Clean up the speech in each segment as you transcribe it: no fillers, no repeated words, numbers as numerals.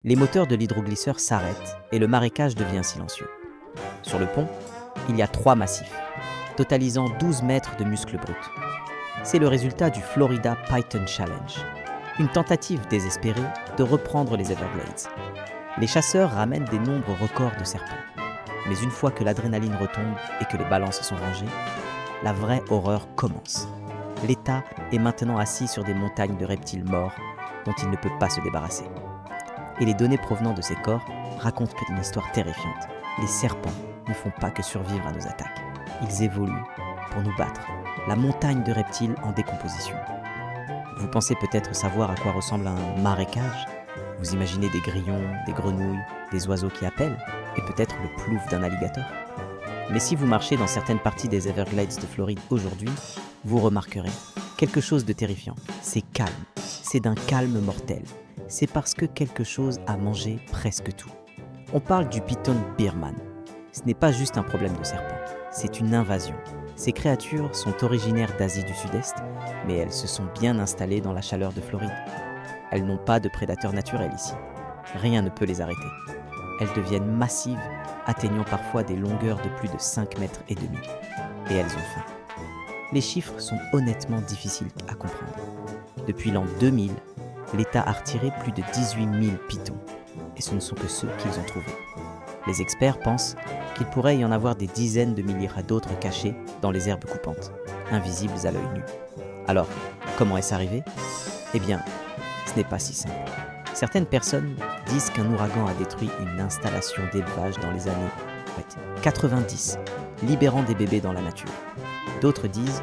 Les moteurs de l'hydroglisseur s'arrêtent et le marécage devient silencieux. Sur le pont, il y a 3 massifs, totalisant 12 mètres de muscles bruts. C'est le résultat du Florida Python Challenge, une tentative désespérée de reprendre les Everglades. Les chasseurs ramènent des nombres records de serpents. Mais une fois que l'adrénaline retombe et que les balances sont rangées, la vraie horreur commence. L'État est maintenant assis sur des montagnes de reptiles morts dont il ne peut pas se débarrasser. Et les données provenant de ces corps racontent une histoire terrifiante. Les serpents ne font pas que survivre à nos attaques. Ils évoluent pour nous battre. La montagne de reptiles en décomposition. Vous pensez peut-être savoir à quoi ressemble un marécage ? Vous imaginez des grillons, des grenouilles, des oiseaux qui appellent, et peut-être le plouf d'un alligator. Mais si vous marchez dans certaines parties des Everglades de Floride aujourd'hui, vous remarquerez quelque chose de terrifiant. C'est calme. C'est d'un calme mortel. C'est parce que quelque chose a mangé presque tout. On parle du python birman. Ce n'est pas juste un problème de serpent, c'est une invasion. Ces créatures sont originaires d'Asie du Sud-Est, mais elles se sont bien installées dans la chaleur de Floride. Elles n'ont pas de prédateurs naturels ici. Rien ne peut les arrêter. Elles deviennent massives, atteignant parfois des longueurs de plus de 5 mètres et demi. Et elles ont faim. Les chiffres sont honnêtement difficiles à comprendre. Depuis l'an 2000, l'État a retiré plus de 18 000 pythons. Et ce ne sont que ceux qu'ils ont trouvés. Les experts pensent qu'il pourrait y en avoir des dizaines de milliers d'autres cachés dans les herbes coupantes, invisibles à l'œil nu. Alors, comment est-ce arrivé ? Eh bien, ce n'est pas si simple. Certaines personnes disent qu'un ouragan a détruit une installation d'élevage dans les années 90, libérant des bébés dans la nature. D'autres disent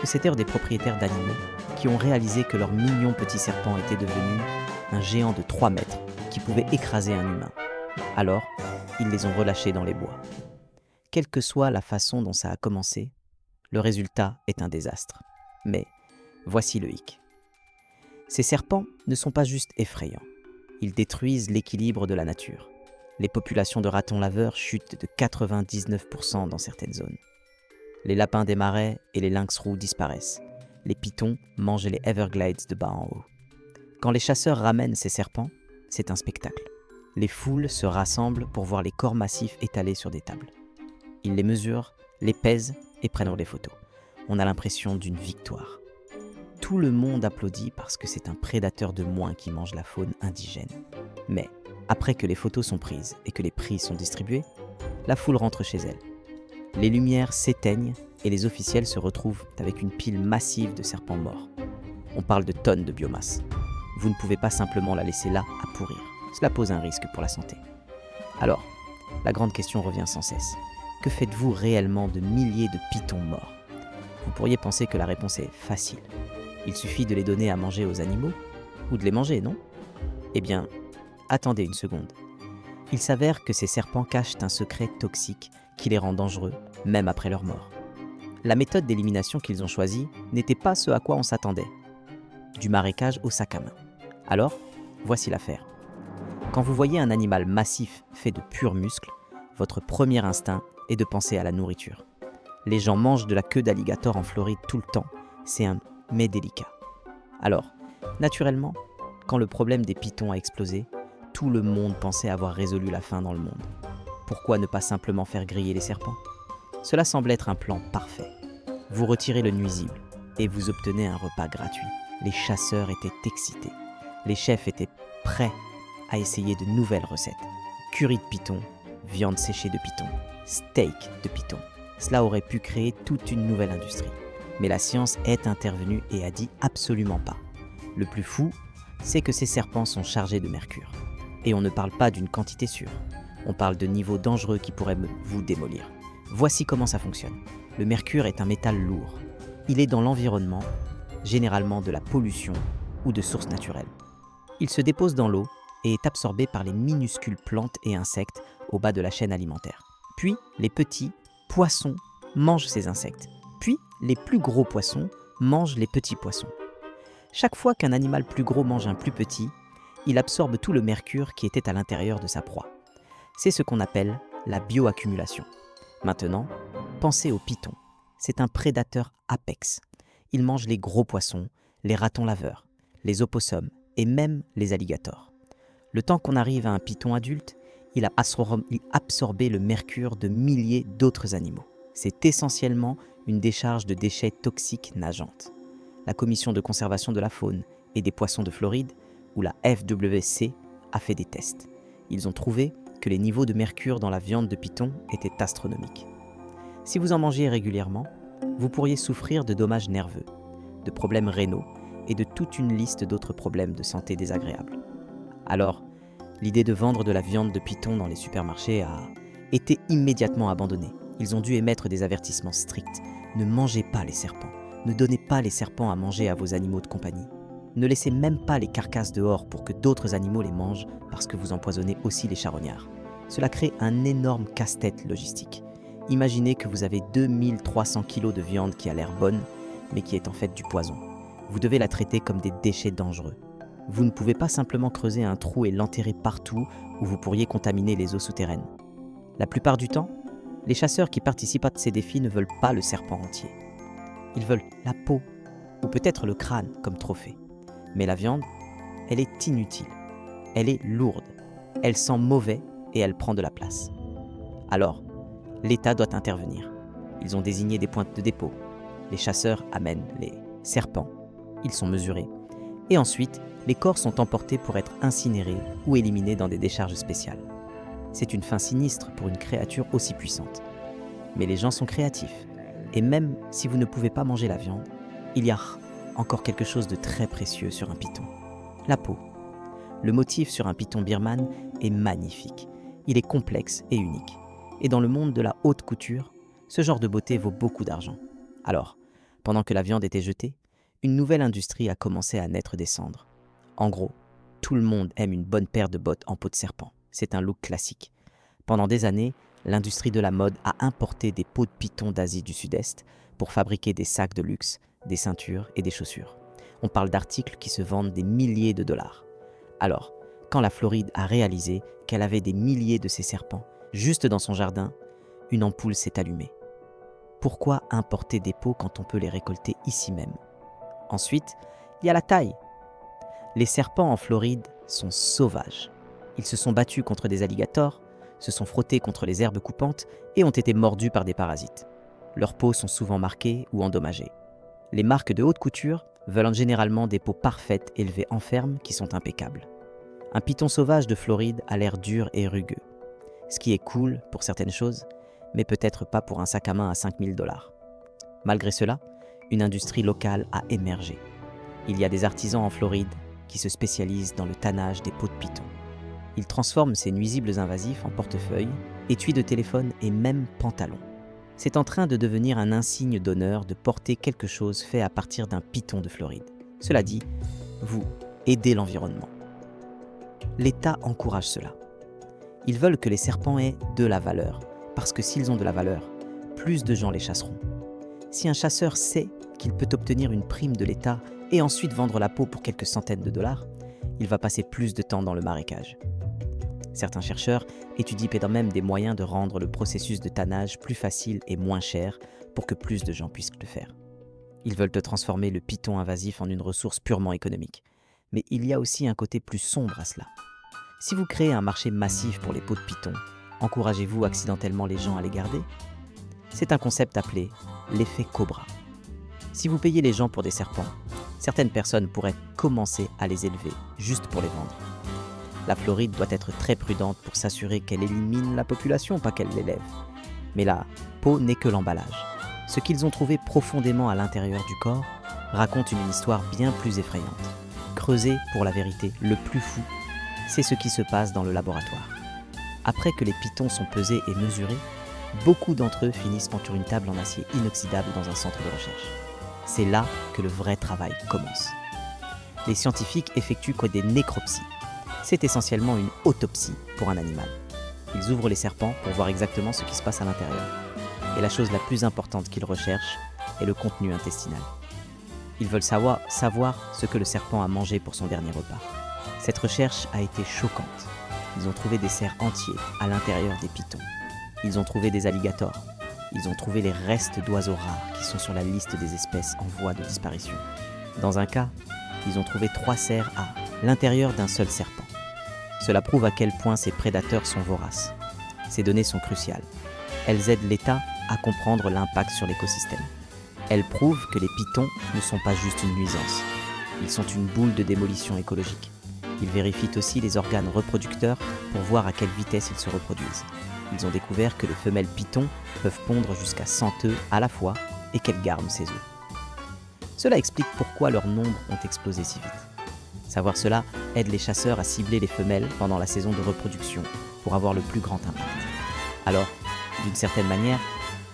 que c'était des propriétaires d'animaux qui ont réalisé que leur mignon petit serpent était devenu un géant de 3 mètres qui pouvait écraser un humain. Alors, ils les ont relâchés dans les bois. Quelle que soit la façon dont ça a commencé, le résultat est un désastre. Mais voici le hic. Ces serpents ne sont pas juste effrayants. Ils détruisent l'équilibre de la nature. Les populations de ratons laveurs chutent de 99% dans certaines zones. Les lapins des marais et les lynx roux disparaissent. Les pythons mangent les Everglades de bas en haut. Quand les chasseurs ramènent ces serpents, c'est un spectacle. Les foules se rassemblent pour voir les corps massifs étalés sur des tables. Ils les mesurent, les pèsent et prennent des photos. On a l'impression d'une victoire. Tout le monde applaudit parce que c'est un prédateur de moins qui mange la faune indigène. Mais, après que les photos sont prises et que les prix sont distribués, la foule rentre chez elle. Les lumières s'éteignent et les officiels se retrouvent avec une pile massive de serpents morts. On parle de tonnes de biomasse. Vous ne pouvez pas simplement la laisser là à pourrir. Cela pose un risque pour la santé. Alors, la grande question revient sans cesse. Que faites-vous réellement de milliers de pythons morts ? Vous pourriez penser que la réponse est facile. Il suffit de les donner à manger aux animaux, ou de les manger, non ? Eh bien, attendez une seconde. Il s'avère que ces serpents cachent un secret toxique qui les rend dangereux, même après leur mort. La méthode d'élimination qu'ils ont choisie n'était pas ce à quoi on s'attendait. Du marécage au sac à main. Alors, voici l'affaire. Quand vous voyez un animal massif fait de purs muscles, votre premier instinct est de penser à la nourriture. Les gens mangent de la queue d'alligator en Floride tout le temps. C'est un mais délicat. Alors, naturellement, quand le problème des pythons a explosé, tout le monde pensait avoir résolu la faim dans le monde. Pourquoi ne pas simplement faire griller les serpents ? Cela semble être un plan parfait. Vous retirez le nuisible et vous obtenez un repas gratuit. Les chasseurs étaient excités. Les chefs étaient prêts à essayer de nouvelles recettes. Curry de python, viande séchée de python, steak de python. Cela aurait pu créer toute une nouvelle industrie. Mais la science est intervenue et a dit absolument pas. Le plus fou, c'est que ces serpents sont chargés de mercure. Et on ne parle pas d'une quantité sûre. On parle de niveaux dangereux qui pourraient vous démolir. Voici comment ça fonctionne. Le mercure est un métal lourd. Il est dans l'environnement, généralement de la pollution ou de sources naturelles. Il se dépose dans l'eau et est absorbé par les minuscules plantes et insectes au bas de la chaîne alimentaire. Puis, les petits poissons mangent ces insectes. Puis, les plus gros poissons mangent les petits poissons. Chaque fois qu'un animal plus gros mange un plus petit, il absorbe tout le mercure qui était à l'intérieur de sa proie. C'est ce qu'on appelle la bioaccumulation. Maintenant, pensez au python. C'est un prédateur apex. Il mange les gros poissons, les ratons laveurs, les opossums et même les alligators. Le temps qu'on arrive à un python adulte, il a absorbé le mercure de milliers d'autres animaux. C'est essentiellement une décharge de déchets toxiques nageantes. La Commission de conservation de la faune et des poissons de Floride, ou la FWC, a fait des tests. Ils ont trouvé que les niveaux de mercure dans la viande de python étaient astronomiques. Si vous en mangez régulièrement, vous pourriez souffrir de dommages nerveux, de problèmes rénaux et de toute une liste d'autres problèmes de santé désagréables. Alors, l'idée de vendre de la viande de python dans les supermarchés a été immédiatement abandonnée. Ils ont dû émettre des avertissements stricts. Ne mangez pas les serpents. Ne donnez pas les serpents à manger à vos animaux de compagnie. Ne laissez même pas les carcasses dehors pour que d'autres animaux les mangent parce que vous empoisonnez aussi les charognards. Cela crée un énorme casse-tête logistique. Imaginez que vous avez 2300 kg de viande qui a l'air bonne, mais qui est en fait du poison. Vous devez la traiter comme des déchets dangereux. Vous ne pouvez pas simplement creuser un trou et l'enterrer partout où vous pourriez contaminer les eaux souterraines. La plupart du temps, les chasseurs qui participent à ces défis ne veulent pas le serpent entier. Ils veulent la peau, ou peut-être le crâne comme trophée. Mais la viande, elle est inutile. Elle est lourde. Elle sent mauvais et elle prend de la place. Alors, l'État doit intervenir. Ils ont désigné des points de dépôt. Les chasseurs amènent les serpents. Ils sont mesurés. Et ensuite, les corps sont emportés pour être incinérés ou éliminés dans des décharges spéciales. C'est une fin sinistre pour une créature aussi puissante. Mais les gens sont créatifs. Et même si vous ne pouvez pas manger la viande, il y a encore quelque chose de très précieux sur un python. La peau. Le motif sur un python birman est magnifique. Il est complexe et unique. Et dans le monde de la haute couture, ce genre de beauté vaut beaucoup d'argent. Alors, pendant que la viande était jetée, une nouvelle industrie a commencé à naître des cendres. En gros, tout le monde aime une bonne paire de bottes en peau de serpent. C'est un look classique. Pendant des années, l'industrie de la mode a importé des peaux de python d'Asie du Sud-Est pour fabriquer des sacs de luxe, des ceintures et des chaussures. On parle d'articles qui se vendent des milliers de dollars. Alors, quand la Floride a réalisé qu'elle avait des milliers de ces serpents, juste dans son jardin, une ampoule s'est allumée. Pourquoi importer des peaux quand on peut les récolter ici même? Ensuite, il y a la taille. Les serpents en Floride sont sauvages. Ils se sont battus contre des alligators, se sont frottés contre les herbes coupantes et ont été mordus par des parasites. Leurs peaux sont souvent marquées ou endommagées. Les marques de haute couture veulent généralement des peaux parfaites élevées en ferme qui sont impeccables. Un python sauvage de Floride a l'air dur et rugueux. Ce qui est cool pour certaines choses, mais peut-être pas pour un sac à main à 5000 $. Malgré cela, une industrie locale a émergé. Il y a des artisans en Floride qui se spécialisent dans le tannage des peaux de python. Ils transforment ces nuisibles invasifs en portefeuilles, étuis de téléphone et même pantalons. C'est en train de devenir un insigne d'honneur de porter quelque chose fait à partir d'un python de Floride. Cela dit, vous aidez l'environnement. L'État encourage cela. Ils veulent que les serpents aient de la valeur, parce que s'ils ont de la valeur, plus de gens les chasseront. Si un chasseur sait qu'il peut obtenir une prime de l'État et ensuite vendre la peau pour quelques centaines de dollars, il va passer plus de temps dans le marécage. Certains chercheurs étudient même des moyens de rendre le processus de tannage plus facile et moins cher pour que plus de gens puissent le faire. Ils veulent transformer le python invasif en une ressource purement économique. Mais il y a aussi un côté plus sombre à cela. Si vous créez un marché massif pour les peaux de python, encouragez-vous accidentellement les gens à les garder? C'est un concept appelé l'effet Cobra. Si vous payez les gens pour des serpents, certaines personnes pourraient commencer à les élever juste pour les vendre. La Floride doit être très prudente pour s'assurer qu'elle élimine la population, pas qu'elle l'élève. Mais la peau n'est que l'emballage. Ce qu'ils ont trouvé profondément à l'intérieur du corps raconte une histoire bien plus effrayante. Creusez pour la vérité, le plus fou, c'est ce qui se passe dans le laboratoire. Après que les pythons sont pesés et mesurés, beaucoup d'entre eux finissent sur une table en acier inoxydable dans un centre de recherche. C'est là que le vrai travail commence. Les scientifiques effectuent des nécropsies. C'est essentiellement une autopsie pour un animal. Ils ouvrent les serpents pour voir exactement ce qui se passe à l'intérieur. Et la chose la plus importante qu'ils recherchent est le contenu intestinal. Ils veulent savoir ce que le serpent a mangé pour son dernier repas. Cette recherche a été choquante. Ils ont trouvé des cerfs entiers à l'intérieur des pythons. Ils ont trouvé des alligators. Ils ont trouvé les restes d'oiseaux rares qui sont sur la liste des espèces en voie de disparition. Dans un cas, ils ont trouvé 3 cerfs à l'intérieur d'un seul serpent. Cela prouve à quel point ces prédateurs sont voraces. Ces données sont cruciales. Elles aident l'État à comprendre l'impact sur l'écosystème. Elles prouvent que les pitons ne sont pas juste une nuisance. Ils sont une boule de démolition écologique. Ils vérifient aussi les organes reproducteurs pour voir à quelle vitesse ils se reproduisent. Ils ont découvert que les femelles pitons peuvent pondre jusqu'à 100 œufs à la fois et qu'elles gardent ces œufs. Cela explique pourquoi leurs nombres ont explosé si vite. Savoir cela aide les chasseurs à cibler les femelles pendant la saison de reproduction pour avoir le plus grand impact. Alors, d'une certaine manière,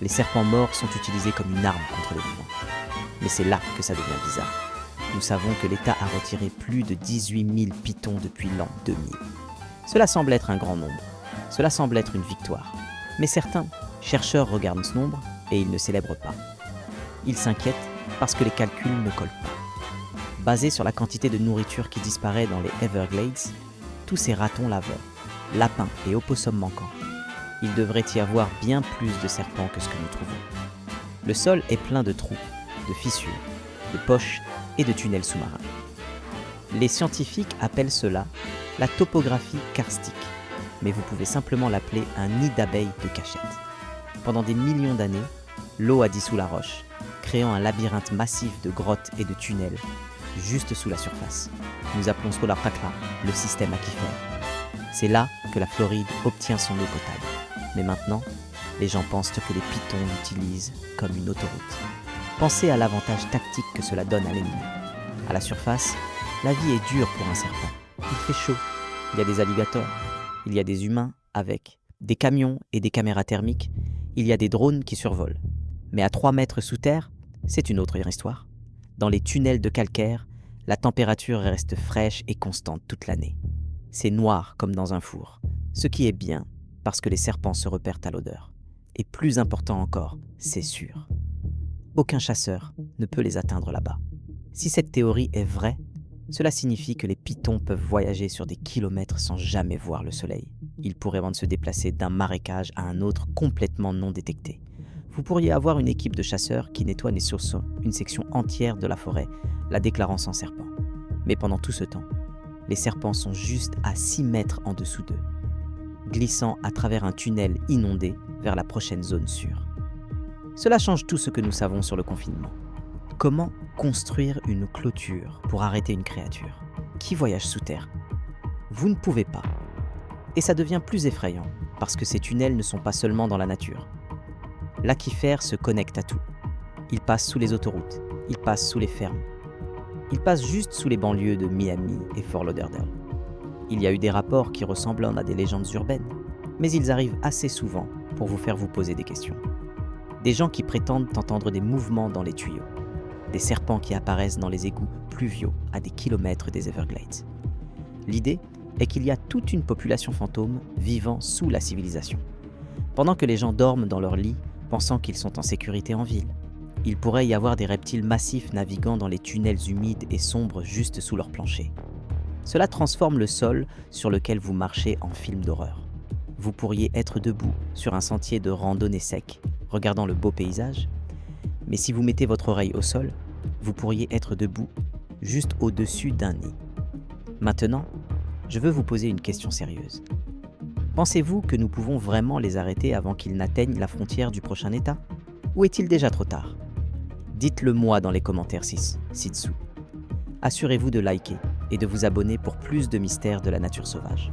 les serpents morts sont utilisés comme une arme contre les vivants. Mais c'est là que ça devient bizarre. Nous savons que l'État a retiré plus de 18 000 pitons depuis l'an 2000. Cela semble être un grand nombre. Cela semble être une victoire. Mais certains chercheurs regardent ce nombre et ils ne célèbrent pas. Ils s'inquiètent parce que les calculs ne collent pas. Basés sur la quantité de nourriture qui disparaît dans les Everglades, tous ces ratons laveurs, lapins et opossums manquants, il devrait y avoir bien plus de serpents que ce que nous trouvons. Le sol est plein de trous, de fissures, de poches et de tunnels sous-marins. Les scientifiques appellent cela la topographie karstique, mais vous pouvez simplement l'appeler un nid d'abeilles de cachette. Pendant des millions d'années, l'eau a dissous la roche, créant un labyrinthe massif de grottes et de tunnels juste sous la surface. Nous appelons cela le système aquifère. C'est là que la Floride obtient son eau potable. Mais maintenant, les gens pensent que les pitons l'utilisent comme une autoroute. Pensez à l'avantage tactique que cela donne à l'ennemi. À la surface, la vie est dure pour un serpent. Il fait chaud, il y a des alligators, il y a des humains avec des camions et des caméras thermiques, il y a des drones qui survolent. Mais à 3 mètres sous terre, c'est une autre histoire. Dans les tunnels de calcaire, la température reste fraîche et constante toute l'année. C'est noir comme dans un four, ce qui est bien parce que les serpents se repèrent à l'odeur. Et plus important encore, c'est sûr. Aucun chasseur ne peut les atteindre là-bas. Si cette théorie est vraie, cela signifie que les pitons peuvent voyager sur des kilomètres sans jamais voir le soleil. Ils pourraient même se déplacer d'un marécage à un autre complètement non détecté. Vous pourriez avoir une équipe de chasseurs qui nettoie une section entière de la forêt, la déclarant sans serpent. Mais pendant tout ce temps, les serpents sont juste à 6 mètres en dessous d'eux, glissant à travers un tunnel inondé vers la prochaine zone sûre. Cela change tout ce que nous savons sur le confinement. Comment construire une clôture pour arrêter une créature qui voyage sous terre? Vous ne pouvez pas. Et ça devient plus effrayant, parce que ces tunnels ne sont pas seulement dans la nature. L'aquifère se connecte à tout. Il passe sous les autoroutes, il passe sous les fermes. Il passe juste sous les banlieues de Miami et Fort Lauderdale. Il y a eu des rapports qui ressemblent à des légendes urbaines, mais ils arrivent assez souvent pour vous faire vous poser des questions. Des gens qui prétendent entendre des mouvements dans les tuyaux. Des serpents qui apparaissent dans les égouts pluviaux à des kilomètres des Everglades. L'idée est qu'il y a toute une population fantôme vivant sous la civilisation. Pendant que les gens dorment dans leur lit, pensant qu'ils sont en sécurité en ville, il pourrait y avoir des reptiles massifs naviguant dans les tunnels humides et sombres juste sous leur plancher. Cela transforme le sol sur lequel vous marchez en film d'horreur. Vous pourriez être debout sur un sentier de randonnée sec, regardant le beau paysage, mais si vous mettez votre oreille au sol, vous pourriez être debout juste au-dessus d'un nid. Maintenant, je veux vous poser une question sérieuse. Pensez-vous que nous pouvons vraiment les arrêter avant qu'ils n'atteignent la frontière du prochain État? Ou est-il déjà trop tard? Dites-le moi dans les commentaires ci-dessous. Assurez-vous de liker et de vous abonner pour plus de mystères de la nature sauvage.